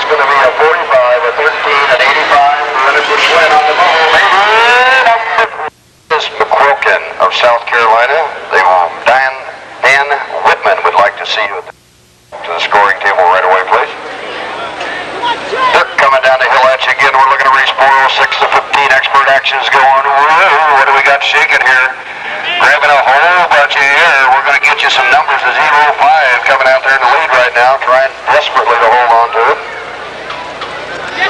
It's going to be a 45, a 13, an 85. Reynolds win on the ball. This McQuilkin of South Carolina. Dan Whitman would like to see you to the scoring table right away, please. They're coming down the hill at you again. We're looking to respoil 6 to 15. Expert action's going. Whoa, what do we got shaking here? Grabbing a whole bunch of air. We're going to get you some numbers. The 05 coming out there in the lead right now, trying desperately to hold on to it. 05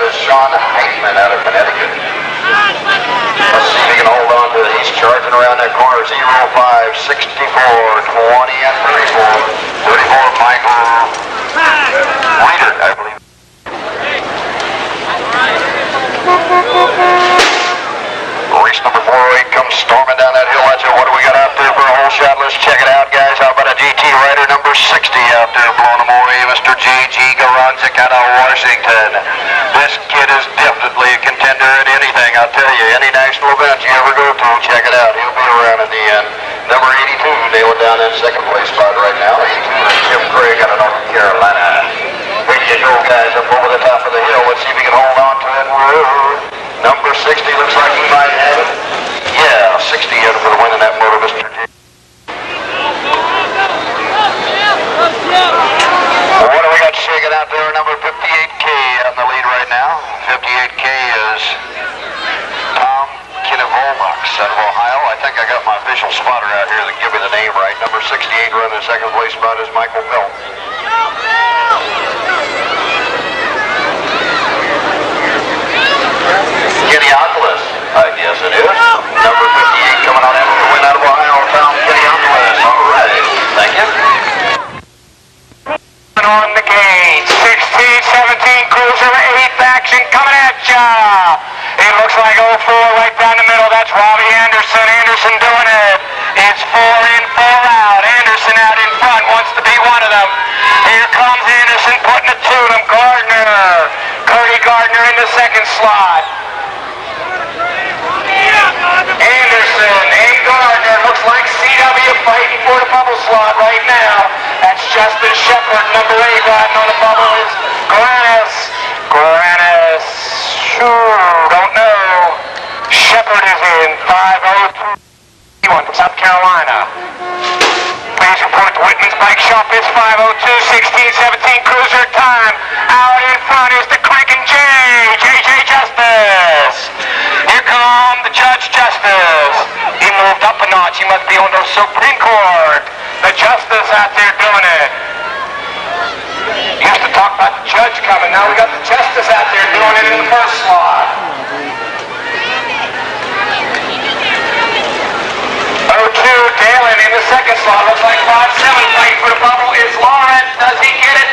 is Sean Heitman out of Connecticut. Let's see if he can hold on to it. He's charging around that corner. 05, 64, 20, and 34. 34, Michael Reader, I believe. Race number 408 comes storming down that hill at you. What do we got out there for a whole shot? Let's check it out, guys. How about a GT rider number 60 out there blowing them away? Mr. J.G. Garanzik out of Washington. This kid is definitely a contender at anything, I'll tell you. Any national event you ever go to, check it out. He'll be around in the end. Number 82 nailing down that second place spot right now. 82 is Jim Craig out of North Carolina. Here you go, guys, up over the top of the hill. Let's see if he can hold on to it. Whoa. Number 60 looks like he might have it. Yeah, 60 in for the win in that motor, Mr. J. What do we got shaking out there? Number 58K on the lead right now. 58K is Tom Kinevolmax out of Ohio. I think I got my official spotter out here that give me the name right. Number 68 running the second place spot is Michael Bell. Kenyapolis, I guess it is. Number 58 coming on in with the win out of Ohio, Tom Kenyapolis. All right, thank you. On the gate, 16-17 Cruiser, 8th action coming at ya. It looks like 04 right down the middle. That's Robbie Anderson. Anderson doing it. It's 4 in, 4 out. Anderson out in front, wants to be one of them. Here comes Anderson putting it to them. Gardner, Cody Gardner in the second slot. Anderson and Gardner, looks like CW fighting for the bubble slot right now. That's Justin Shepard, number 8 riding on the bubble is Granis, don't know. Shepard is in 502 from South Carolina. Please report to Whitman's Bike Shop. It's 502, 16-17 Cruiser time. Out in front is the cranking JJ Justice. Here come the Judge Justice. He moved up a notch. He must be on the Supreme Court. The Justice out there doing it. Used to talk about the Judge coming. Now we got the Justice out there doing it in the first slot. 02 Dalen in the second slot. Looks like 5-7 fighting for the bubble. Is Lawrence. Does he get it?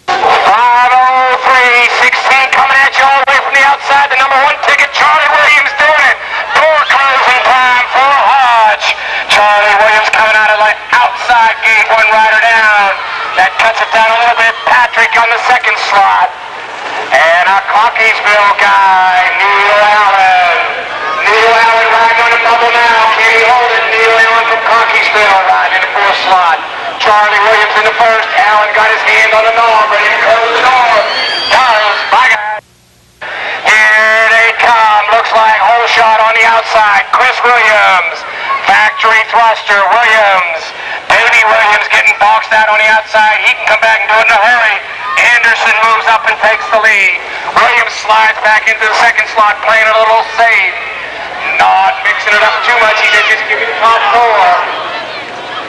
503, 16 coming at you all the way from the outside. The number 1 ticket, Charlie Williams doing it. Door closing time for Hodge. Charlie Williams coming out of the outside gate, 1 rider down. That cuts it down a little bit. Patrick on the second slot. And our Cockeysville guy, Neil Allen. Neil Allen riding on the bubble now. Can he hold it? Neil Allen from Cockeysville riding in the 4th slot. Charlie Williams in the first. Allen got his hand on the knob, ready to close the door. Does. Bye, guys. Here they come. Looks like hole shot on the outside. Chris Williams. Factory thruster. Williams. Baby Williams getting boxed out on the outside. He can come back and do it in a hurry. Anderson moves up and takes the lead. Williams slides back into the second slot, playing a little safe. Not mixing it up too much. He said just give me the top 4.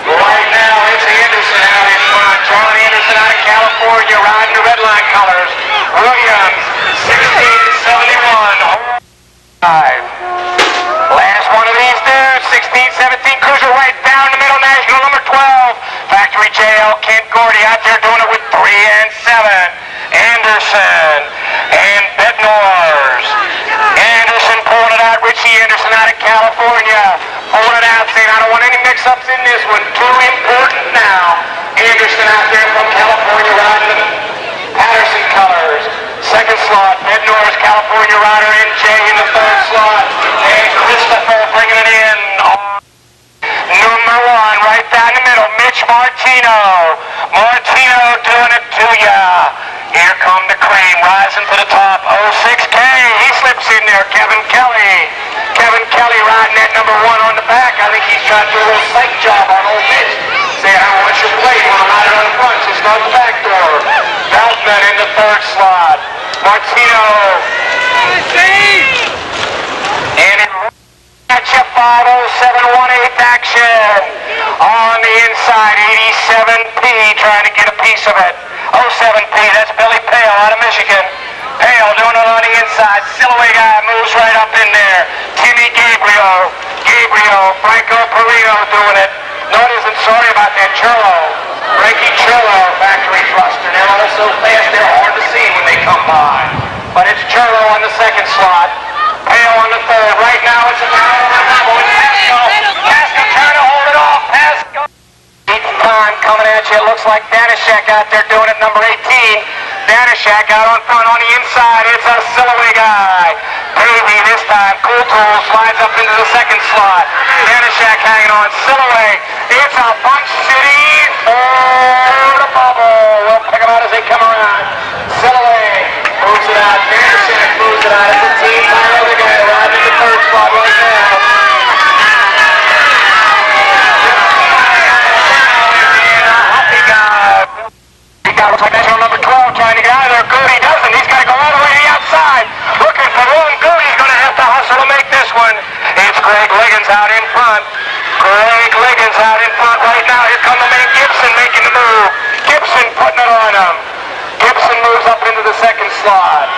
Right now, it's Anderson out in front. John Anderson out of California riding the red line colors. Williams, 16-71. 5. Last one of these dudes, 16-17 Cruiser right down the middle, national number 12. Factory JL Kent Gordy out there doing it with 3 and 7. Anderson and Bednors. Anderson pulling it out. Richie Anderson out of California. Pulling it out, saying, I don't want any mix-ups in this one. Too important now. Anderson out there from California riding the Patterson colors. Second slot, Bednors, California rider, NJ in the 3rd slot. And Christopher bringing it in. Number 1, right down the middle, Mitch Martino. Martino doing team rising to the top. 06K, he slips in there. Kevin Kelly. Kevin Kelly riding that number 1 on the back. I think he's trying to do a little psych job on old Mitch. Saying, I want your plate. You want to ride it on the front. Just go to the back door. Beltman in the 3rd slot. Martino. And in matchup 50718 action. On the inside, 87P trying to get a piece of it. 07P, that's Billy Pale out of Michigan. Pale doing it on the inside. Silhouette guy moves right up in there. Timmy Gabriel. Franco Perino doing it. Notice, and sorry about that, Churlo. Frankie Churlo, factory thruster. They're all so fast, they're hard to see when they come by. But it's Churlo on the 2nd slot. Pale on the 3rd. Right now it's a battle on the level. It's Pasco. Pasco trying to hold it off. Pasco. Time coming at you. It looks like Danishek out there doing it, number 18. Danishek out on front on the inside. It's a Silhouette guy. Davey this time. Cool Tool slides up into the 2nd slot. Danishek hanging on. Silhouette. It's a Bunch City for the bubble. We'll pick them out as they come around. Silhouette moves it out. Danishek moves it out. It's a team by another guy riding in the 3rd slot right now. Looks like national number 12 trying to get out of there. Goody doesn't. He's got to go all the way to the outside. Looking for room. Goody's going to have to hustle to make this one. It's Greg Liggins out in front. Greg Liggins out in front right now. Here comes the man Gibson making the move. Gibson putting it on him. Gibson moves up into the 2nd slot.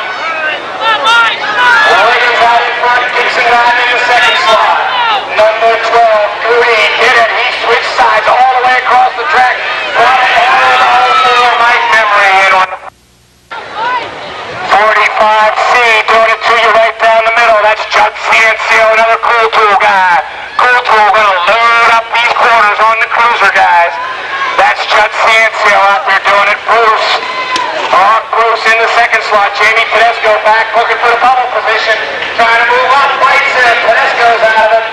Liggins out in front. Gibson riding in the 2nd slot. Number 12, Goody did it. He switched sides all the way across the track. Brought it all the whole floor. Mike Memory in on the 45C doing it to you right down the middle. That's Judd Ciancio, another Cool Tool guy. Cool Tool going to load up these corners on the cruiser, guys. That's Judd Ciancio out there doing it. Bruce in the 2nd slot. Jamie Tedesco back looking for the bubble position. Trying to move up. Fights it. Tedesco's out of it.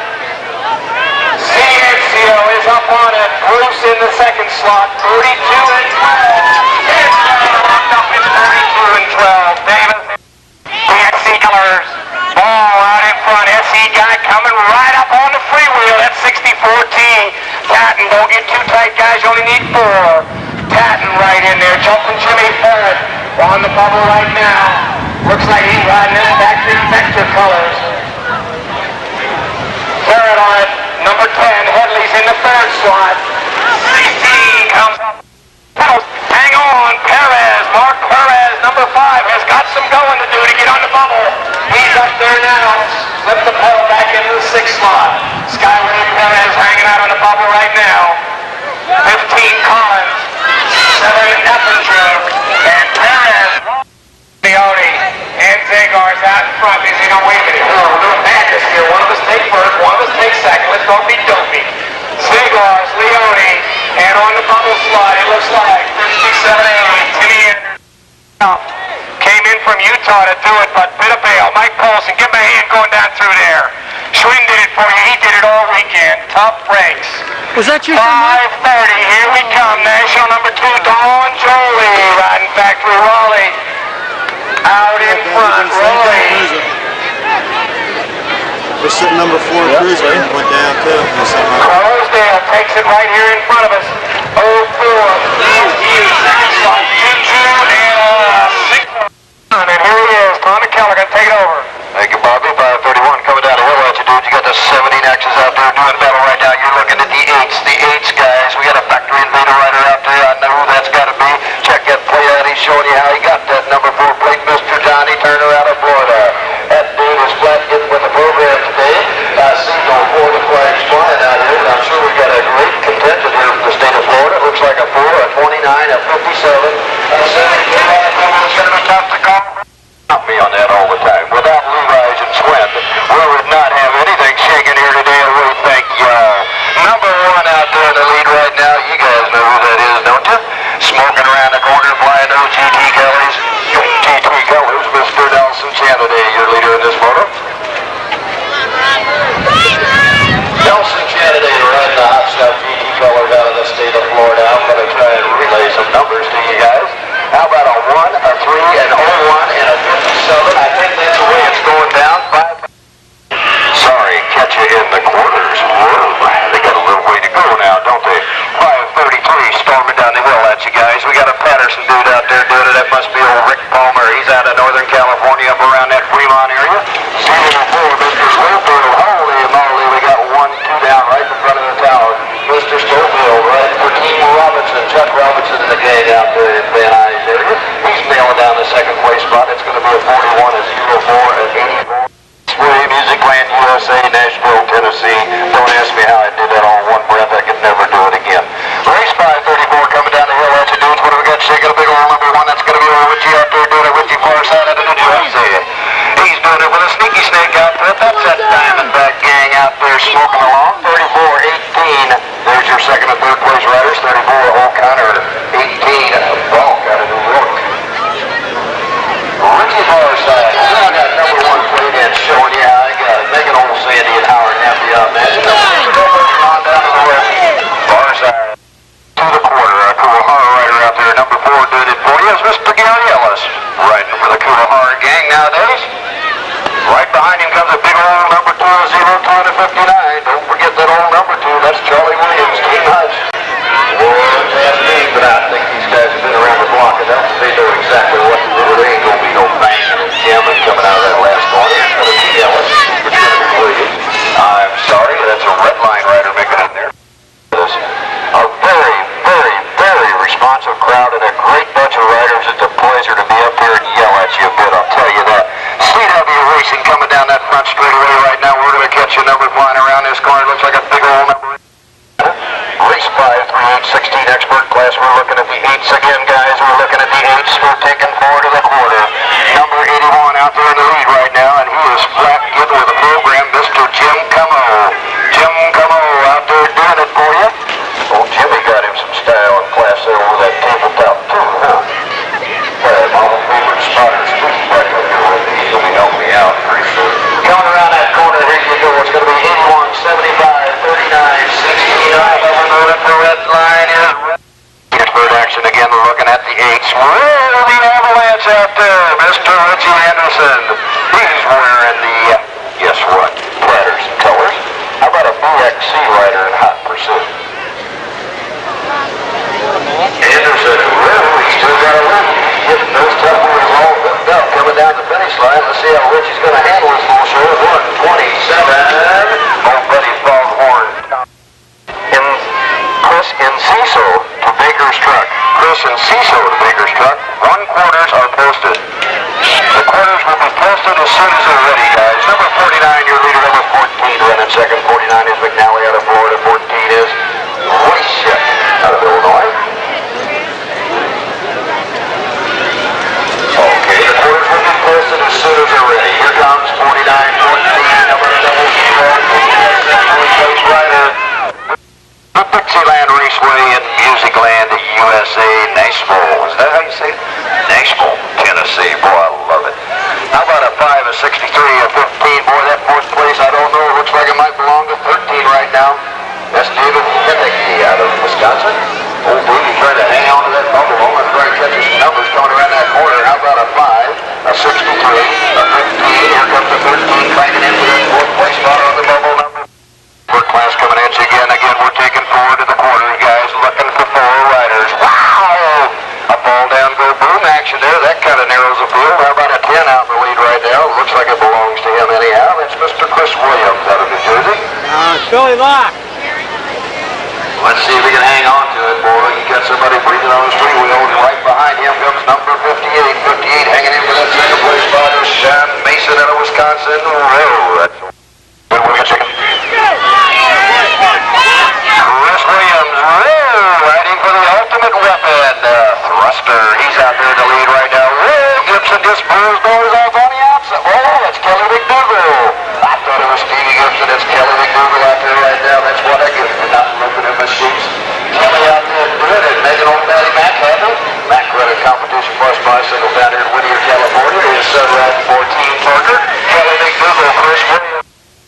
Ciancio is up on it. Bruce in the 2nd slot. 32 and 12. It's locked up in 32 and 12. Davis. The SC colors. Ball out in front. SC guy coming right up on the freewheel. That's 64T. Tatton, don't get too tight, guys. You only need 4. Tatton right in there. Jumping Jimmy Ferret on the bubble right now. Looks like he's riding in factory vector colors. Ferret on it. Number 10, Headley's in the 3rd slot. 16 comes up. Hang on, Perez. Mark Perez, number 5, has got some going to do to get on the bubble. He's up there now. Slip the pedal back into the 6th slot. Skyway Perez hanging out on the bubble right now. 15 Collins. 7 Eppinger. And Perez. Leone and Zagar's out in front. They say, no, wait a minute. We're doing madness here. One of us take first, one of us take second. Let's don't be dopey. Zagar's, Leone, and on the bubble slot, it looks like 57A. Timmy Anderson came in from Utah to do it, but bit of bail. Mike Paulson, give him a hand going down through there. Schwinn did it for you. He did it all weekend. Tough breaks. Was that your 5:30. Here we come. National number 2, Don Jolie, riding factory Raleigh. Out in front, Raleigh. We're sitting number 4 cruiser. Went down too. Crosdale takes it right here in front of us. 04. Second slot. 2-2 and 6. And here he is. Tommy Keller going to take it over. Thank you, Bobby. 531 coming down the hill at you, dude. You got the 17 X's out there doing battle right now. You're looking at the 8s. The 8s, guys. We got a factory invader rider out there. I know who that's got to be. Check that play out. He's showing you how he got that number 4 plate, Mr. Johnny Turner out of Florida. That dude is flat getting with the program today. Signal for the flags flying out here. I'm sure we've got a great contingent here from the state of Florida. It looks like a 4, a 29, a 57, a 70. Tough to call. Not me on that all the time. Without Levi's and Swin, we would not have anything shaking here today, and we thank y'all. Number 1 out there in the lead right now, you guys know who that is, don't you? Smoking around the corner, flying those GT colors. GT colors, Mr. Nelson Chanaday, your leader in this photo. Nelson Chanaday riding the hot stuff GT colors out of the state of Florida. I'm going to try and relay some numbers to you guys. How about a 1, a 3, and 01? Mr. Schofield, right for Team Robinson. Chuck Robinson in the gang out there in Van Nuys area. He's nailing down the second place spot. It's going to be a 41, a 04, an 84. Musicland, USA, Nashville, Tennessee. Don't ask me how I did that all in one breath. I could never do it again. Race 534 coming down the hill. That's a dudes. What do we got? Shaking a big old number one. That's going to be over Richie out there doing it. Richie far side of the New Jersey. He's doing it with a sneaky snake outfit. That's that Diamondback gang out there smoking along. 34-18. There's your second and third place riders. 34 O'Connor. 18 Bulk out of New York. Richie far side. Now I got number one plate in showing you how I got it. Making old Sandy and Howard happy on that. On down to the west. Far side. To the quarter. A Kuwahara rider out there. Number 4 doing it for you is Mr. Gary Ellis. Riding for the Kuwahara gang nowadays. Right behind him comes a big old number 2, 02 and a 59. Don't forget that old number 2. That's Charlie Williams. Team Hutch. Lord, that's me, but I think these guys have been around the block enough that they know exactly what to do. There ain't going to be no banging and jamming coming out of that last corner. It's going to be Ellis. It's going to be Williams. I'm sorry, that's a red line rider making it there. A very, very, very responsive crowd and a great bunch of riders. It's a pleasure to be up here and yell at you a bit, I'll tell you that. CW Racing coming down that front straightaway right now. We're going to catch a number flying around this corner. Looks like a big old number. Race 5, 3, 8, 16 expert class. We're looking at the 8s again, guys. We're looking at the 8s. We're taking 4 to the quarter. Number 81 out there in the lead right now, and he is flat getting with the program, Mr. Jim Camo. Jim Camo out there doing it for you. Oh, Jimmy got him some style and class there over that tabletop too, huh? All the favorite spotters too, right up here with me. He'll be helping me out pretty soon. Coming around that corner, here you go. It's going to be 81, 75, 39, 69. The red line is red. Pittsburgh action again, looking at the 8s. Whoa, the Avalanche out there, Mr. Richie Anderson. He's wearing the, guess what, platters and colors. How about a BXC rider in hot pursuit? Anderson, whoa, he's still got a win. Getting those tough ones all hooked up, coming down the finish line. Let's see how Richie's going to handle this little show. 127. Oh, buddy, Foghorn. Chris Enciso to Baker's truck. Chris Enciso to Baker's truck. 1/4s are posted. The quarters will be posted as soon as they're ready, guys. Number 49, your leader. Number 14 running second. 49 is McNally out of Florida. 14 is Wyshek out of Illinois. Okay, the quarters will be posted as soon as they're ready. Here comes 49, 14, number 7, place rider. Dixieland Raceway in Musicland, USA, Nashville. Is that how you say it? Nashville, Tennessee. Boy, I love it. How about a 5, a 63, a 15? Boy, that 4th place, I don't know. It looks like it might belong to 13 right now. That's David Henneke out of Wisconsin. Old Davey trying to hang on to that bubble. I'm going to try to catch his numbers coming around that corner. How about a 5, a 63, a 15? Here comes the 13, cranking into that 4th place spot on the bubble number. Third class coming at you again. Again, we're taking 4 to the quarter, guys. Looking for 4 riders. Wow! A ball down, go boom action there. That kind of narrows the field. How about a 10 out in the lead right now? Looks like it belongs to him anyhow. It's Mr. Chris Williams out of New Jersey. Philly Lock. Let's see if we can hang on to it, boy. You got somebody breathing on his three wheels. Right behind him comes number 58. 58 hanging in for that second place spot is Sean Mason out of Wisconsin. Road. Good work, chicken. Chris Williams, riding for the ultimate weapon, thruster. He's out there in the lead right now. Whoa, Gibson just blows doors off on the outside. Oh, that's Kelly McDougal. I thought it was Stevie Gibson. It's Kelly McDougal out there right now. That's what I get for not looking at my sheets. Kelly out there doing it, making old Matty Mac happy. Mac running competition bus bicycle down here in Whittier, California. His son riding 14 Parker. Kelly McDougal, Chris Williams.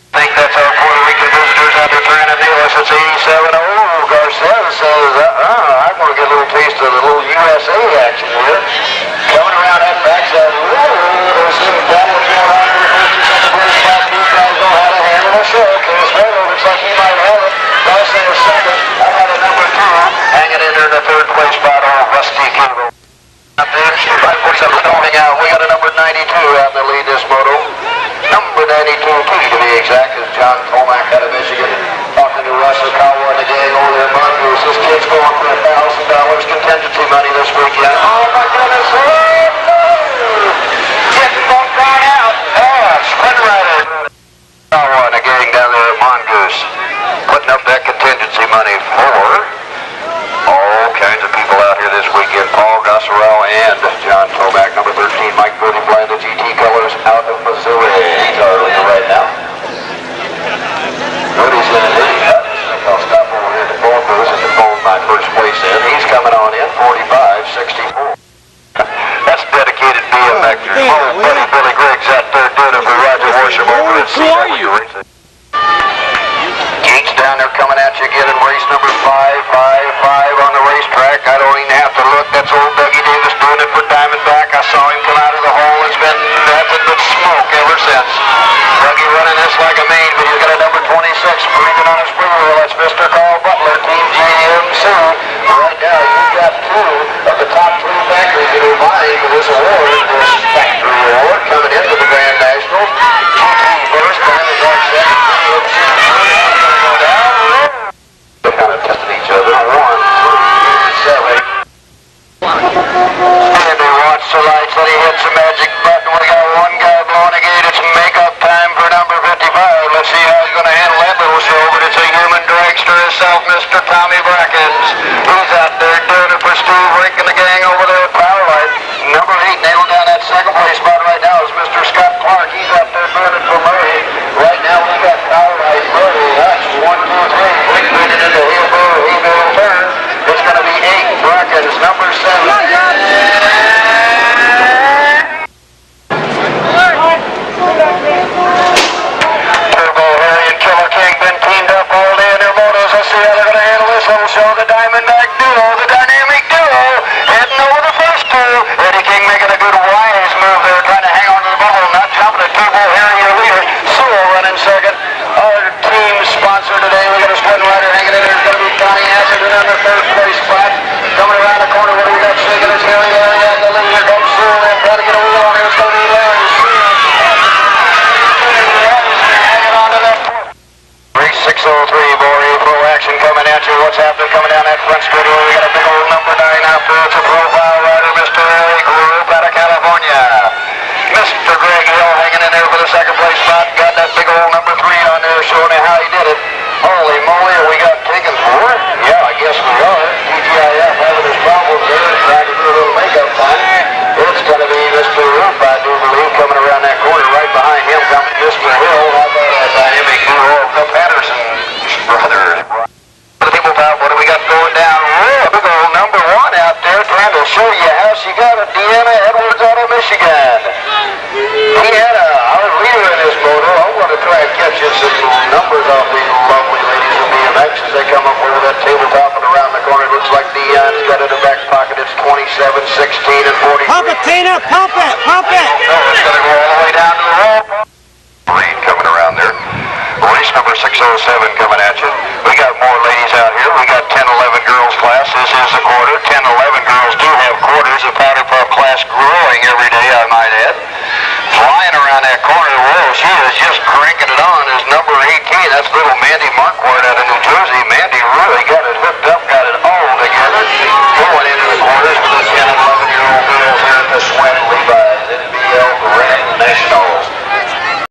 I think that's our Puerto Rican visitors out there trying to nail us. It's 87. Oh, Garcia says, I'm going to get a little taste of the little USA action here. Coming around that backside. There's some battles going on here. These guys know how to handle a show. Chris Williams looks like he might have it. Garcia is second. I got a number 2 hanging in there in the 3rd place spot on Rusty Cable. Up there, 547 going out. We got a number 92 out in the lead this moto. Number 92 T to be exact, is John Tomac out of Michigan. Talking to Russell Cowell in the day. gang over there, Mongoose. This kid's going for $1,000 contingency money this weekend. Oh my goodness! Oh no! Getting bumped right out. Oh, Sprint Rider. One, a gang down there at Mongoose, putting up that contingency money for all kinds of people out here this weekend. Paul Gosserell and John Toback, number 13, Mike Booty, flying the GT colors out of Missouri. He's our leader right now. Booty's in it. I'll stop over here at the phone booth and phone my first place in. He's coming on in, 45-64. That's dedicated BMXers. Oh, buddy Billy Griggs out there doing it for Roger Horsham over at Who are you? Gates down there coming at you again in race number 555 on the racetrack. I don't even have to look. That's old Dougie Davis doing it for Diamondback. I saw him come out of the hole. It's been nothing but smoke ever since. Dougie running this like a main, but he's got a number 26 breathing on his wheel. That's Mr. Carl Butler, Team GMC. Right now, you've got two of the top three factories that are vying for this award, this factory award, coming into the Grand Nationals. GT first, Diamondback second. They're kind of testing each other. 1, 3, 7. And they watch the lights. Let him hit the magic button. We got one guy blowing a gate. It's makeup time for number 55. Let's see how he's going to handle that little show. But it's a human dragster himself, Mr. Tommy Brackens. He's out there doing it for Steve Rick and the gang over there at Powerlight. Number 8 nailed down that second place spot right now is Mr. Scott Clark. He's out there doing it for Murray. Right now we got Powerlight Murray. That's 1, 2, 3. Rick put it into Hillville turn. It's going to be 8 Brackens, number 7. Show the Diamondback duo, the dynamic duo, heading over the first two. Eddie King making a good wise move there, trying to hang on to the bubble, not jumping at Turbo Harry, your leader. Sewell running second. Our team sponsor today, we got a Sprint Rider hanging in there. It's going to be Johnny Atherton on the third place spot. Coming around the corner, what do we got shaking his hair? Yeah, the leader comes Sewell in, trying to get a wheel on here. It's going to be Larry Sewell. Hanging on to that point. Race 603, boy, pro action coming at you. What's happening coming down that front straight away? We got a big old number 9 out there. It's a profile rider, Mr. Eric Group out of California. Mr. Greg Hill hanging in there for the second place spot. Got that big old number 3 on there showing you how he did it. Holy moly, are we got taken for? Yeah, I guess we are. TGIF having his problems there and trying to do a little makeup time. It's going to be Mr. Roof, I do believe, coming around that corner. Right behind him comes Mr. Hill. How about that dynamic duo of the Patterson brothers? The people talk, what do we got going down? Oh, big old number 1 out there trying to show you how she got it. Deanna Edwards out of Michigan. He had our leader in his moto. I'm going to try and catch you some numbers off these lovely ladies of BMX as they come up over that tabletop and around the corner. It looks like Deanna's got it in the back pocket. It's 27, 16, and 43. Pump it, Tina! Pump it! Pump it! No, it's going to go all the way down to the road. Green coming around there. Race number 607 coming at you. We got more ladies out here. We got 10-11 girls class. This is the quarter. 10-11 girls do have quarters. The powder puff class growing every day, I might add. Flying around that corner. Whoa, she is just cranking it on. Is number 18. That's little Mandy Marquardt out of New Jersey.